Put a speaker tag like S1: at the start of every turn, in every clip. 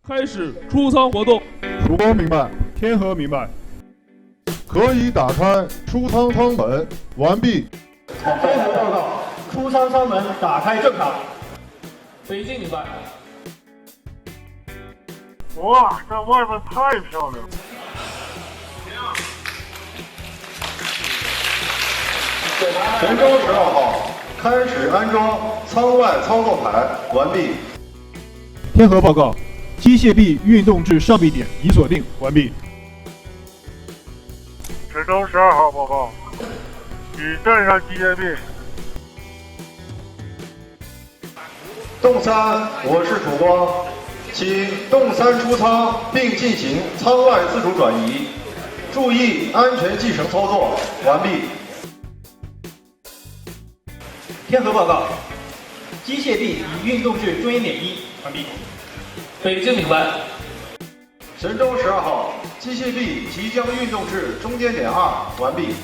S1: 开始出舱活动。
S2: 曙光明白，天河明白，可以打开出舱舱门，完毕。
S3: 天河报告，出舱舱门打开正常。
S1: 北京明白。
S4: 哇，这外面太漂亮了！
S3: 神舟12号开始安装舱外操作台，完毕。
S2: 天河报告，机械臂运动至上臂点已锁定，完毕。
S4: 神舟12号报告，已站上机械臂。
S3: 动3，我是曙光，请动3出舱并进行舱外自主转移，注意安全系绳操作，完毕。
S5: 天河报告，机械臂已运动至中间点1，完毕。
S1: 北京明白。
S3: 神舟12号机械臂即将运动至中间点2，完毕。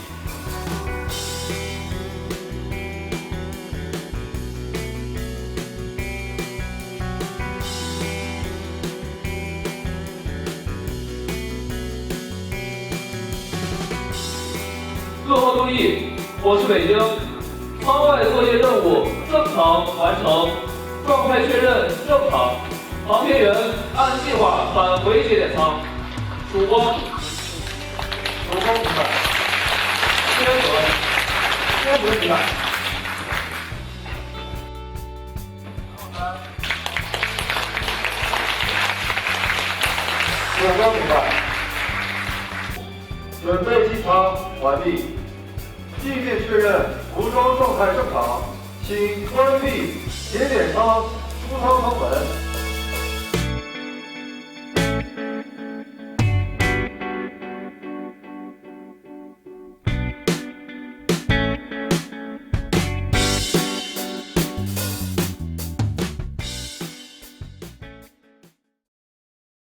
S1: 各号注意，我是北京，舱外作业任务正常完成，状态确认正常。航天员按计划返回节点舱。曙光。
S3: 曙光明白。
S1: 天河明白。
S3: 曙光明白。准备机舱完毕，地面确认服装状态正常，请关闭节点舱出舱舱门。